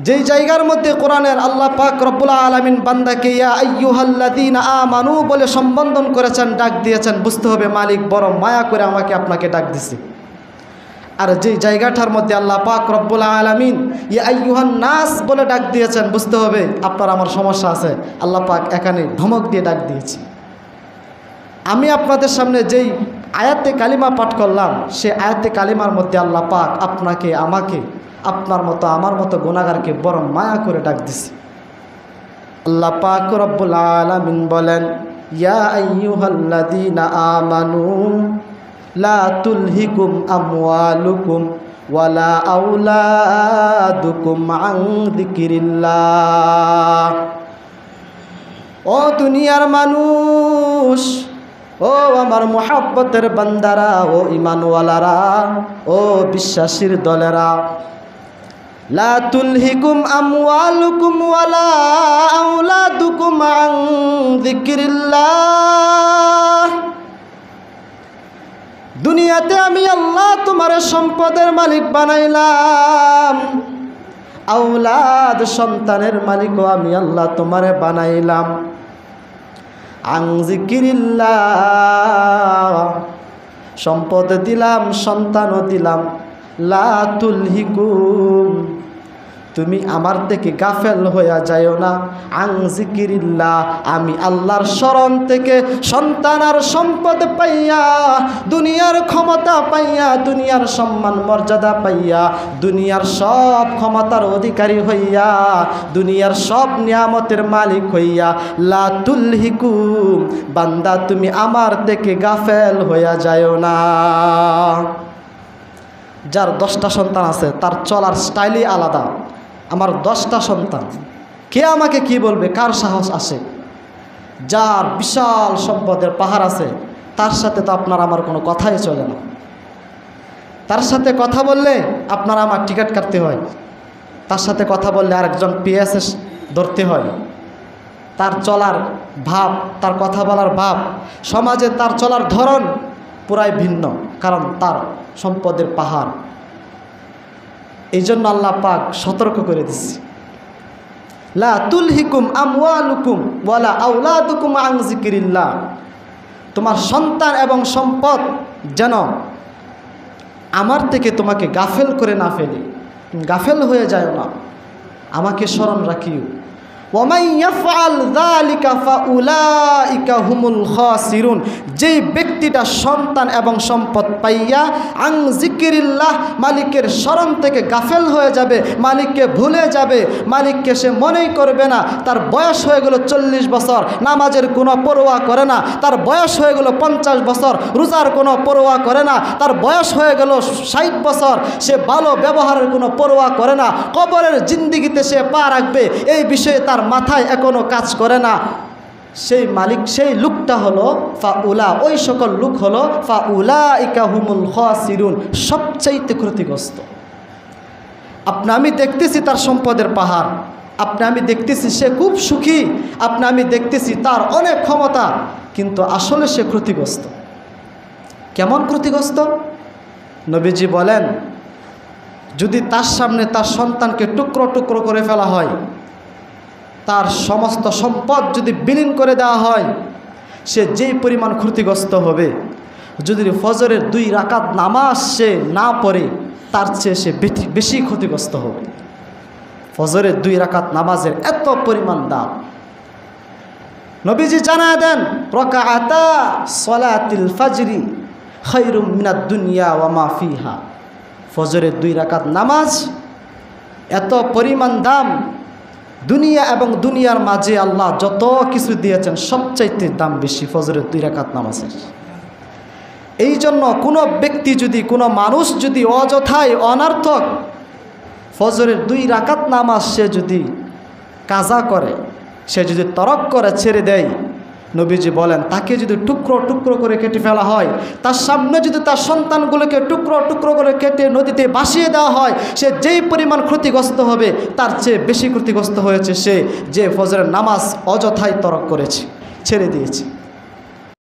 যেই জায়গার মধ্যে কোরআনের আল্লাহ পাক রব্বুল আলামিন বান্দাকে ইয়া আইয়ুহাল্লাযীনা আমানু বলে সম্বোধন করেছেন, ডাক দিয়েছেন, বুঝতে হবে মালিক বড় মায়া করে আমাকে আপনাকে ডাক দিছে। আর যেই জায়গাটার মধ্যে আল্লাহ পাক রব্বুল আলামিন ইয়া আইয়ুহান নাস বলে ডাক দিয়েছেন, বুঝতে হবে আপনার আমার সমস্যা আছে, আল্লাহ পাক এখানে ধমক দিয়ে ডাক দিয়েছে। আমি আপনাদের সামনে যেই আয়াতে কালিমা পাঠ করলাম, সে আয়াতে কালিমার মধ্যে আল্লাহ পাক আপনাকে আমাকে আপনার মতো আমার মতো গুনাহগারকে বড় মায়া করে ডাক দিছে। আল্লাহ পাক রব্বুল আলামিন বলেন, ইয়া আইয়ুহাল্লাযীনা আমানু লা তুলহিকুম আমওয়ালুকুম ওয়ালা আওলাদুকুম আন যিকিরিল্লাহ। ও দুনিয়ার মানুষ, ও আমার মুহাব্বতের বান্দারা, ও ঈমানওয়ালারা, ও বিশ্বাসীর দলেরা, লা তুলহিকুম আমওয়ালুকুম ওয়ালা আওলাদুকুম আন যিকিরিল্লাহ। দুনিয়াতে আমি আল্লাহ তোমার সম্পদের মালিক বানাইলাম, আওলাদ সন্তানের মালিকও আমি আল্লাহ তোমারে বানাইলাম। আন যিকিরিল্লাহ, সম্পদ দিলাম, সন্তানও দিলাম। লা তুলহিকুম, তুমি আমার থেকে গাফেল হইয়া যাইও না। আন যিকিরিল্লাহ, আমি আল্লাহর স্মরণ থেকে সন্তান আর সম্পদ পাইয়া, দুনিয়ার ক্ষমতা পাইয়া, দুনিয়ার সম্মান মর্যাদা পাইয়া, দুনিয়ার সব ক্ষমতার অধিকারী হইয়া, দুনিয়ার সব নিয়ামতের মালিক হইয়া, লা তুলহিকুম, বান্দা তুমি আমার থেকে গাফেল হইয়া যাইও না। যার 10টা সন্তান আছে তার চলার স্টাইলই আলাদা। আমার 10টা সন্তান, কে আমাকে কি বলবে, কার সাহস আসে? যার বিশাল সম্পদের পাহাড় আছে তার সাথে তো আপনার আমার কোনো কথাই চলে না। তার সাথে কথা বললে আপনার আমার টিকিট কাটতে হয়, তার সাথে কথা বললে আরেকজন পিএসএস ধরতে হয়। তার চলার ভাব, তার কথা বলার ভাব, সমাজে তার চলার ধরন পুরাই ভিন্ন, কারণ তার সম্পদের পাহাড়। এই জন্য আল্লাহ পাক সতর্ক করে দিচ্ছে, লা তুলহিকুম আমওয়ালুকুম ওয়ালা আওলাদুকুম আন যিকিরিল্লাহ। তোমার সন্তান এবং সম্পদ যেন আমার থেকে তোমাকে গাফেল করে না ফেলে, গাফেল হয়ে যায় না, আমাকে স্মরণ রাখিও। ওয়ামান ইয়াফআল যালিকা ফাউলাইকা হুমুল খাসিরুন, যেই ব্যক্তিটা সন্তান এবং সম্পদ পাইয়া আন যিকিরিল্লাহ, মালিকের স্মরণ থেকে গাফেল হয়ে যাবে, মালিককে ভুলে যাবে, মালিককে সে মনেই করবে না। তার বয়স হয়ে গেল 40 বছর, নামাজের কোনো পরোয়া করে না। তার বয়স হয়ে গেল 50 বছর, রোজার কোনো পরোয়া করে না। তার বয়স হয়ে গেল 60 বছর, সে ভালো ব্যবহারের কোনো পরোয়া করে না। কবরের জিন্দেগিতে সে পা রাখবে, এই বিষয়ে তার মাথায় এখনো কাজ করে না। সেই মালিক, সেই লোকটা হলো ফাউলা, ওই সকল লোক হলো ফাউলাইকা হুমুল খাসিরুন, সবচাইতে ক্ষতিগ্রস্ত। আপনি আমি দেখতেছি তার সম্পদের পাহাড়, আপনি আমি দেখতেছি সে খুব সুখী, আপনি আমি দেখতেছি তার অনেক ক্ষমতা, কিন্তু আসলে সে ক্ষতিগ্রস্ত। কেমন ক্ষতিগ্রস্ত? নবীজি বলেন, যদি তার সামনে তার সন্তানকে টুকরো টুকরো করে ফেলা হয়, তার সমস্ত সম্পদ যদি বিলীন করে দেওয়া হয়, সে যেই পরিমাণ ক্ষতিগ্রস্ত হবে। যদি ফজরের 2 রাকাত নামাজ সে না পড়ে, তার চেয়ে সে বেশি ক্ষতিগ্রস্ত হবে। ফজরের 2 রাকাত নামাজের এত পরিমাণ দাম। নবীজি জানায় দেন, রাকাআতা সালাতিল ফাজরি খায়রুম মিনাদ দুনিয়া ওয়া মা ফিহা। ফজরের 2 রাকাত নামাজ এত পরিমাণ দাম, দুনিয়া এবং দুনিয়ার মাঝে আল্লাহ যত কিছু দিয়েছেন সবচাইতে দাম বেশি ফজরের 2 রাকাত নামাজের। এই জন্য কোনো ব্যক্তি যদি, কোনো মানুষ যদি অযথায় অনার্থক ফজরের 2 রাকাত নামাজ সে যদি কাজা করে, সে যদি তরক করে, ছেড়ে দেয়, নবীজি বলেন তাকে যদি টুকরো টুকরো করে কেটে ফেলা হয়, তার সামনে যদি তার সন্তানগুলোকে টুকরো টুকরো করে কেটে নদীতে ভাসিয়ে দেওয়া হয়, সে যেই পরিমাণ ক্ষতিগ্রস্ত হবে তার চেয়ে বেশি ক্ষতিগ্রস্ত হয়েছে সে, যে ফজরের নামাজ অযথায় তরক করেছে, ছেড়ে দিয়েছে।